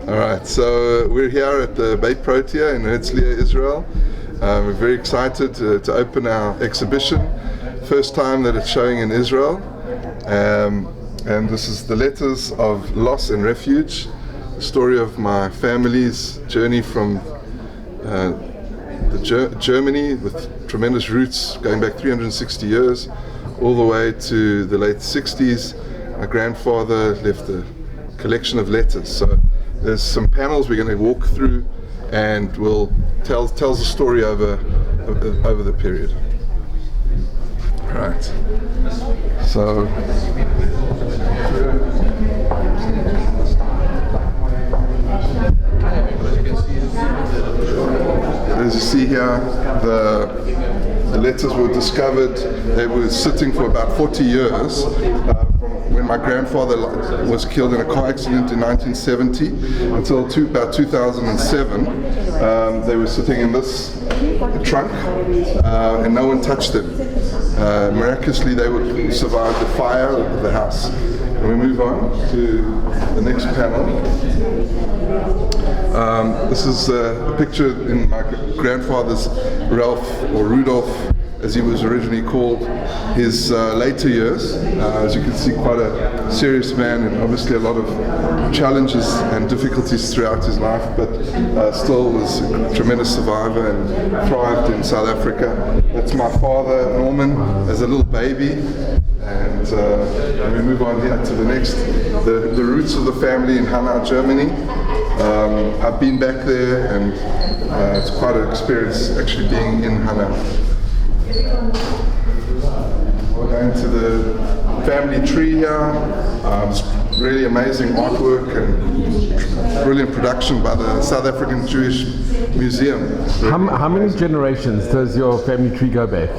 All right, so we're here at the Beit Protea in Herzliya, Israel. We're very excited to open our exhibition. First time that it's showing in Israel. And this is the letters of loss and refuge. The story of my family's journey from Germany with tremendous roots going back 360 years all the way to the late 60s. My grandfather left a collection of letters. So there's some panels we're going to walk through, and we'll tells the story over the period. Right. So as you see here, the letters were discovered. They were sitting for about 40 years. When my grandfather was killed in a car accident in 1970 until about 2007, they were sitting in this trunk and no one touched them. Miraculously, they would survive the fire of the house. And we move on to the next panel. This is a picture in my grandfather's Rudolph, as he was originally called, his later years. As you can see, quite a serious man, and obviously a lot of challenges and difficulties throughout his life, but still was a tremendous survivor and thrived in South Africa. That's my father, Norman, as a little baby. And we move on here to the next, the roots of the family in Hanau, Germany. I've been back there, and it's quite an experience actually being in Hanau. We're going to the family tree here. It's really amazing artwork and brilliant production by the South African Jewish Museum. How many generations does your family tree go back?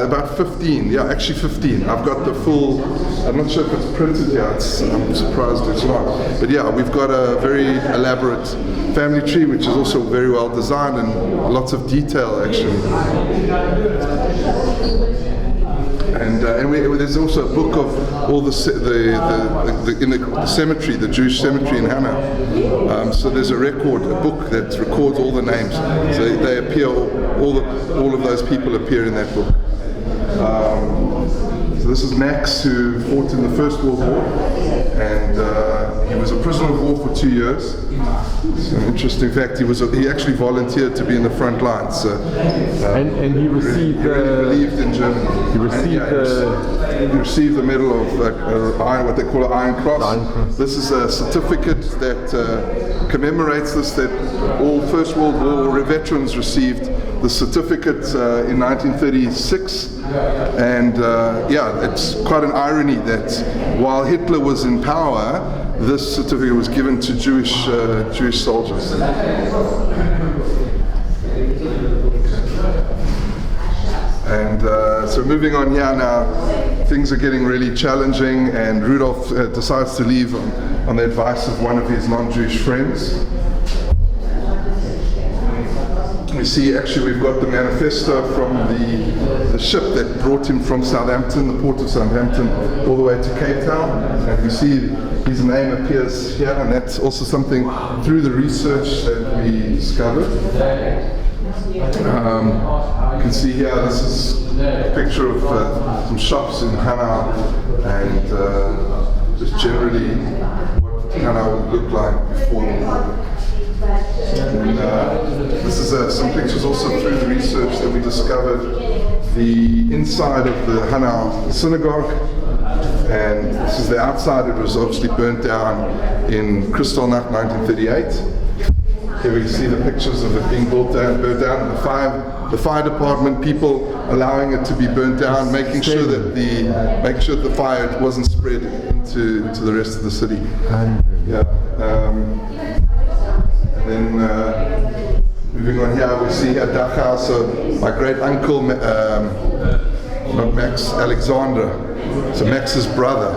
About 15, yeah, actually 15. I've got the full, I'm not sure if it's printed here, I'm surprised it's not. But yeah, we've got a very elaborate family tree, which is also very well designed and lots of detail actually. And there's also a book of all the cemetery, the Jewish cemetery in Hanau. So there's a book that records all the names. So they appear, all of those people appear in that book. So this is Max, who fought in the First World War, and he was a prisoner of war for 2 years. It's an interesting fact. He actually volunteered to be in the front lines. So, and he received. He really believed in Germany. He received the medal of iron, what they call an Iron Cross. This is a certificate that commemorates this. That all First World War veterans received the certificate in 1936. And it's quite an irony that while Hitler was in power, this certificate was given to Jewish soldiers. And so moving on here now, things are getting really challenging, and Rudolf decides to leave on the advice of one of his non-Jewish friends. We see actually we've got the manifesto from the ship that brought him from Southampton, the port of Southampton, all the way to Cape Town. And we see his name appears here, and that's also something through the research that we discovered. You can see here, this is a picture of some shops in Hanau, and just generally what Hanau would look like before the war. And this is some pictures also through the research that we discovered the inside of the Hanau synagogue, and this is the outside. It was obviously burnt down in Kristallnacht 1938. Here we see the pictures of it being burnt down, the fire department, people allowing it to be burnt down, making sure that the fire wasn't spread into the rest of the city. Then moving on here, we see here Dachau. So my great uncle, not Max, Alexander, so Max's brother,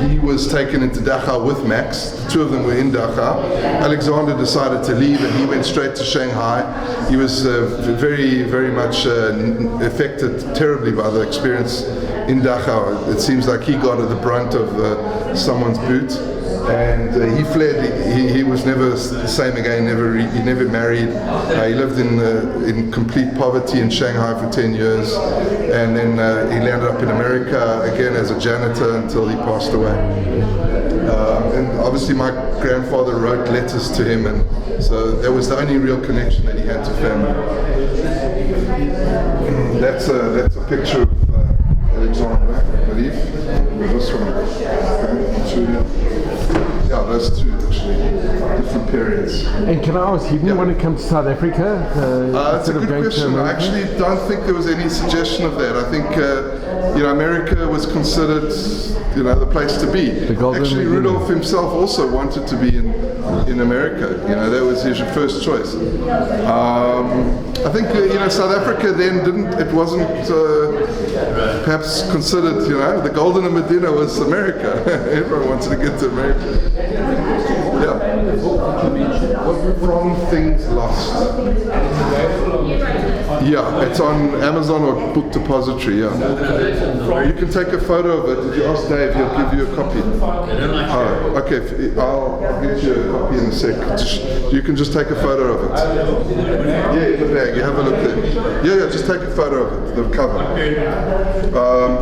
he was taken into Dachau with Max. The two of them were in Dachau. Alexander decided to leave, and he went straight to Shanghai. He was very, very much affected terribly by the experience in Dachau. It seems like he got the brunt of someone's boot. and he fled. He was never the same again. He never married. He lived in complete poverty in Shanghai for 10 years, and then he landed up in America again as a janitor until he passed away. And obviously my grandfather wrote letters to him, and so that was the only real connection that he had to family. That's a picture of Alexander, I believe. This one. Okay. Yeah, those two actually, different periods. And can I ask, you didn't want to come to South Africa? That's a good question. I actually don't think there was any suggestion of that. I think America was considered the place to be. Actually, Rudolph himself also wanted to be in America. That was his first choice. I think South Africa then wasn't perhaps considered. The golden Medina was America. Everyone wanted to get to America. Yeah. From Things Lost. Yeah, it's on Amazon or Book Depository. Yeah. You can take a photo of it. If you ask Dave, he'll give you a copy. Okay, I'll get you a copy in a sec. You can just take a photo of it. Yeah, in the bag. You have a look there. Yeah, just take a photo of it. The cover.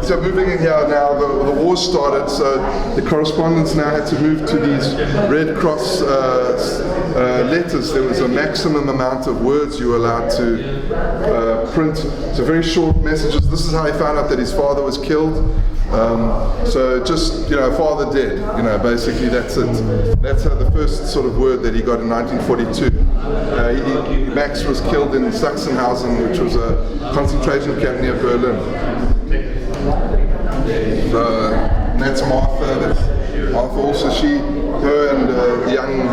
So moving in here now, the war started. So the correspondents now had to move to these Red Cross letters. There was a maximum amount of words you were allowed to print. So very short messages. This is how he found out that his father was killed. So just, father dead, basically that's it. That's how the first sort of word that he got in 1942. Max was killed in Sachsenhausen, which was a concentration camp near Berlin. That's Martha. Martha also, her and young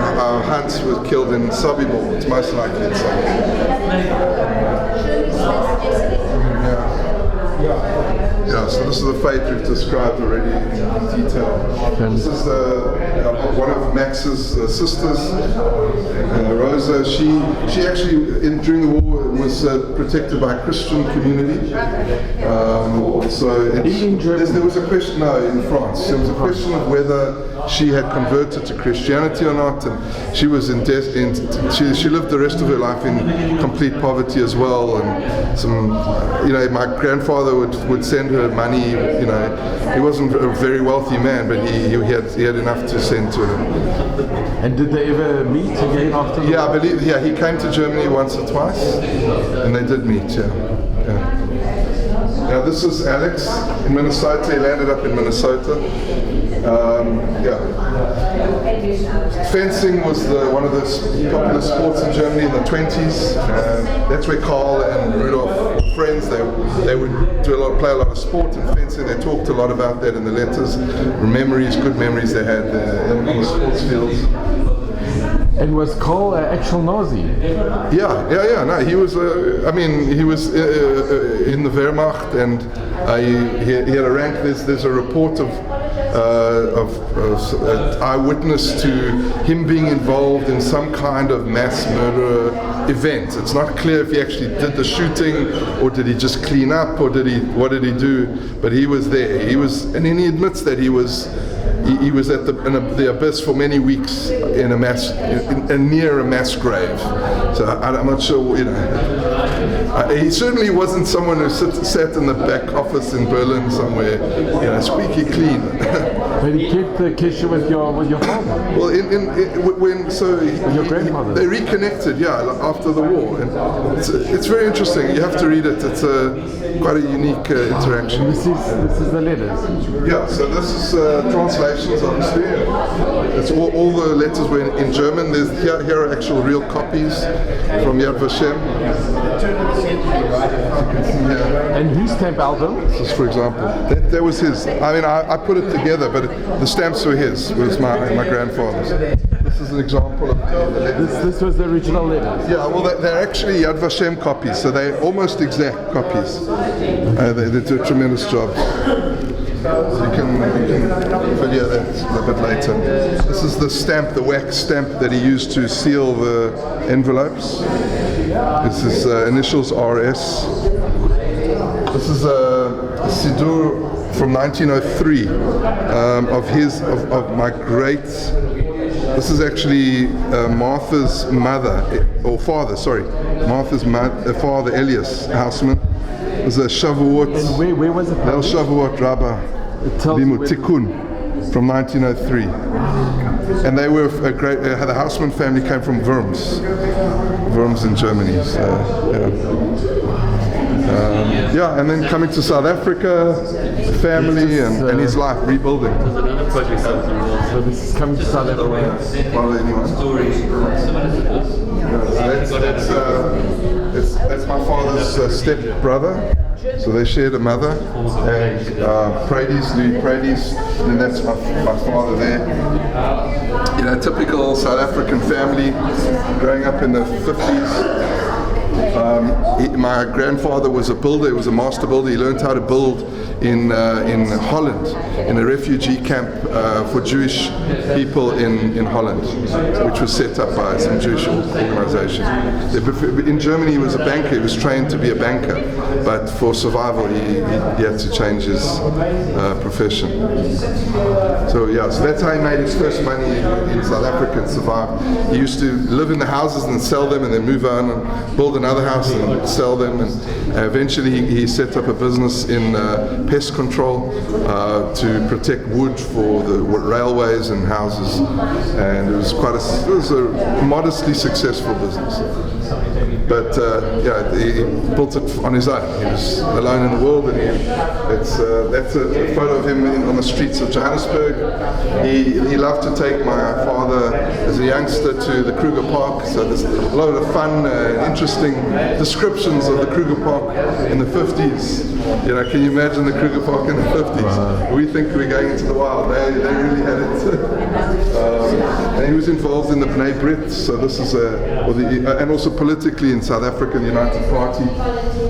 Hans was killed in Sobibor. It's most likely in Sobibor. Yeah, so this is the fate we've described already in detail. This is one of Max's sisters, Rosa. She actually, during the war, was protected by a Christian community. There was a question, in France. There was a question of whether she had converted to Christianity or not, and she was she lived the rest of her life in complete poverty as well, and some, my grandfather would send her money. He wasn't a very wealthy man, but he had enough to send to her. And did they ever meet again after? Yeah, I believe. Yeah, he came to Germany once or twice, and they did meet. Yeah. Now this is Alex in Minnesota. He landed up in Minnesota. Fencing was one of the popular sports in Germany in the 20s. That's where Carl and Rudolph were friends. They would play a lot of sport and fencing. They talked a lot about that in the letters. Good memories they had in the sports fields. And was Carl an actual Nazi? Yeah. No, he was. He was in the Wehrmacht, and he had a rank. There's a report of eyewitness to him being involved in some kind of mass murder event. It's not clear if he actually did the shooting, or did he just clean up, or what did he do? But he was there. And he admits that he was at the abyss for many weeks in near a mass grave. So I'm not sure, he certainly wasn't someone who sat in the back office in Berlin somewhere, squeaky clean. But he kept the kisha with your father. Well, your grandmother. They reconnected, after the war, and it's very interesting. You have to read it. It's quite a unique interaction. This is the letters. Yeah, so this is translations, obviously. It's all the letters were in German. Here are actual real copies from Yad Vashem. And whose stamp album? This is, for example, that was his. I put it together, but the stamps were his. Was my grandfather's. This is an example of the letters. This was the original letters. Yeah, well, they're actually Yad Vashem copies, so they're almost exact copies. They do a tremendous job. So you can video that a bit later. This is the stamp, the wax stamp that he used to seal the envelopes. This is initials RS. This is a Siddur from 1903 of my great This is actually Martha's mother, or father, sorry. Martha's father, Elias Houseman, was a Shavuot. And where was it? Leil Shavuot Rabbah Limu Tikkun from 1903. And they were a great, the Houseman family came from Worms in Germany. So, yeah, and then coming to South Africa, family and his life, rebuilding. So this is coming to South Africa. Follow anyone? That's my father's step brother. So they shared a mother, and Louis Prades, and that's my father there. You know, typical South African family, growing up in the 50s. My grandfather was a builder, he was a master builder. He learned how to build in Holland, in a refugee camp for Jewish people in Holland, which was set up by some Jewish organization. In Germany he was a banker, he was trained to be a banker, but for survival he had to change his profession. So yeah, so that's how he made his first money in South Africa and survived. He used to live in the houses and sell them and then move on and build another house and sell them, and eventually he set up a business in pest control to protect wood for the railways and houses, and it was a modestly successful business. But yeah, he built it on his own. He was alone in the world, and that's a photo of him on the streets of Johannesburg. He loved to take my father as a youngster to the Kruger Park, so there's a lot of fun, interesting descriptions of the Kruger Park in the 50s. You know, can you imagine the Kruger Park in the 50s? Wow. We think we're going into the wild. They really had it. And he was involved in the B'nai Brit, so this is and also politically in South Africa, the United Party.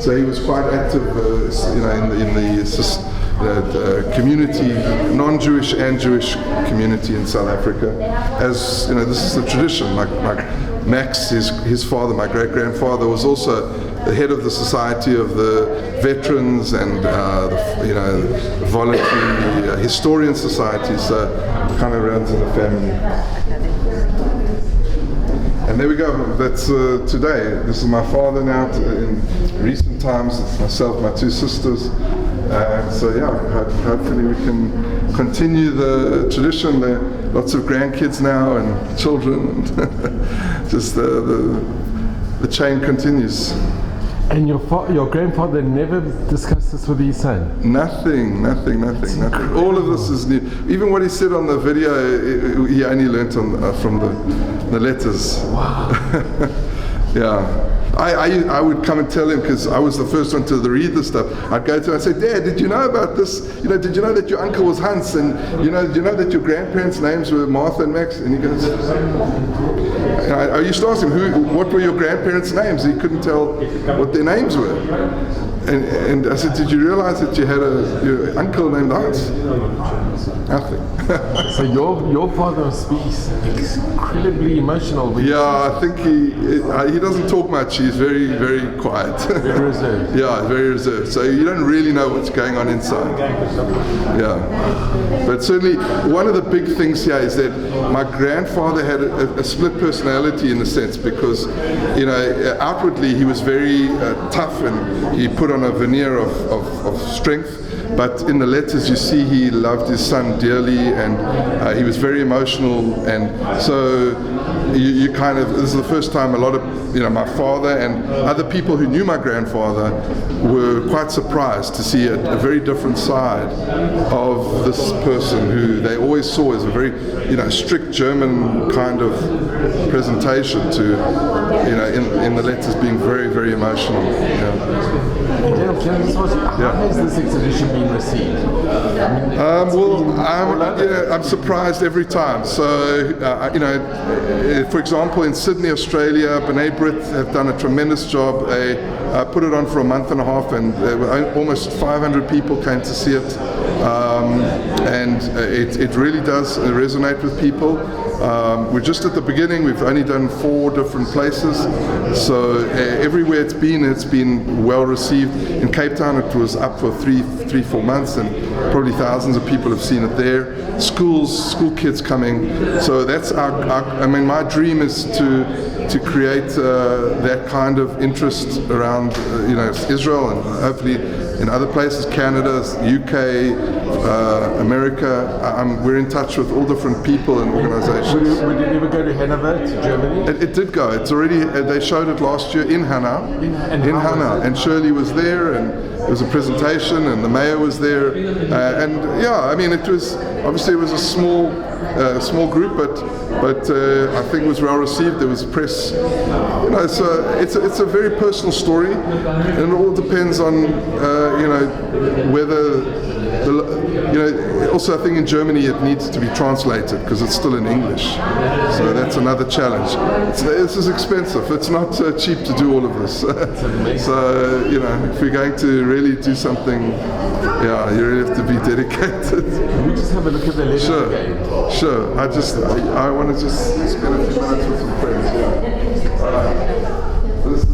So he was quite active, you know, in the community, non-Jewish and Jewish community in South Africa. As you know, this is the tradition. Like Max, his father, my great-grandfather, was also the head of the Society of the Veterans and you know, Voluntary Historian Society. So kind of runs in the family. And there we go, that's today. This is my father now in recent times. It's myself, my two sisters. So yeah, hopefully we can continue the tradition. There are lots of grandkids now and children. And just the chain continues. And your grandfather never discussed this with his son? Nothing. All of this is new. Even what he said on the video, he only learnt from the letters. Wow. Yeah. I would come and tell him, because I was the first one to read this stuff. I'd go to him and say, Dad, did you know about this? You know, did you know that your uncle was Hans? And you know, did you know that your grandparents' names were Martha and Max? And he goes, I used to ask him, what were your grandparents' names? He couldn't tell what their names were. And I said, did you realize that you had your uncle named Hans? Nothing. So your father speaks incredibly emotional. Yeah, I think he doesn't talk much. He's very, very quiet. Very reserved. Yeah, very reserved. So you don't really know what's going on inside. Yeah. But certainly one of the big things here is that my grandfather had a split personality in a sense, because, you know, outwardly he was very tough and he put on a veneer of strength. But in the letters you see he loved his son dearly, and he was very emotional, and so you kind of, this is the first time a lot of, you know, my father and other people who knew my grandfather were quite surprised to see a very different side of this person who they always saw as a very, you know, strict German kind of presentation to, you know, in the letters being very, very emotional. Yeah. How has this exhibition been received? I'm surprised every time. So, you know, for example, in Sydney, Australia, B'nai Brit have done a tremendous job. They put it on for a month and a half, and almost 500 people came to see it. and it really does resonate with people. We're just at the beginning. We've only done 4 different places, so everywhere it's been well received. In Cape Town it was up for 3-4 months, and probably thousands of people have seen it there. School kids coming. So that's my dream is to create that kind of interest around Israel, and hopefully in other places, Canada, UK, America. We're in touch with all different people and organizations. Would you ever go to Hanover, to Germany? It did go. It's already. They showed it last year in Hanau. In Hanau, and Shirley was there, and there was a presentation, and the mayor was there, and it was obviously it was a small group, but I think it was well received. There was press. So it's a very personal story, and it all depends on whether. Also I think in Germany it needs to be translated because it's still in English, so that's another challenge. This is expensive. It's not cheap to do all of this. So if we're going to really do something, you really have to be dedicated. Can we just have a look at the letters again? Sure. I want to just spend a few minutes with some friends. All right. This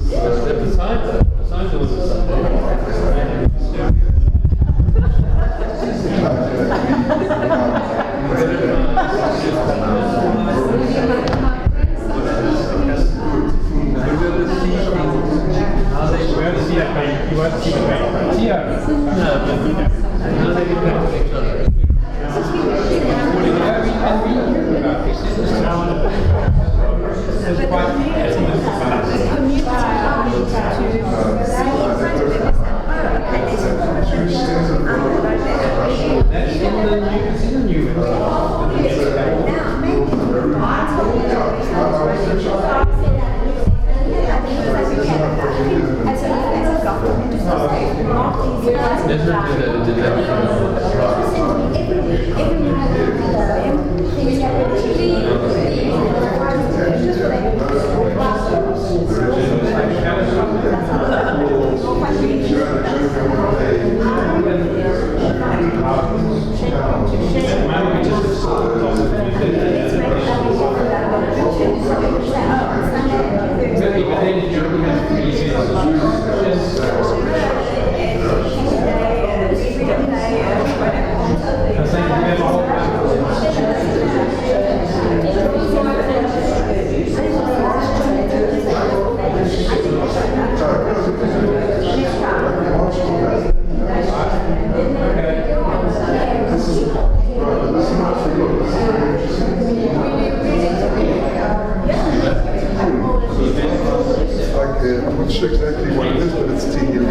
I'm not sure exactly what it is, but it's Tehillim.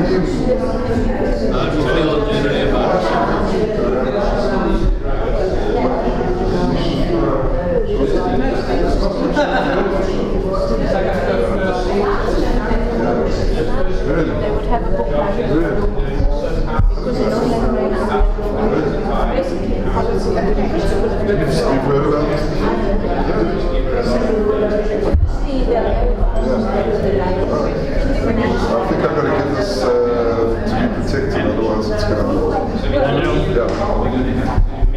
They would have a book like it. Because they don't have You've heard about it? See,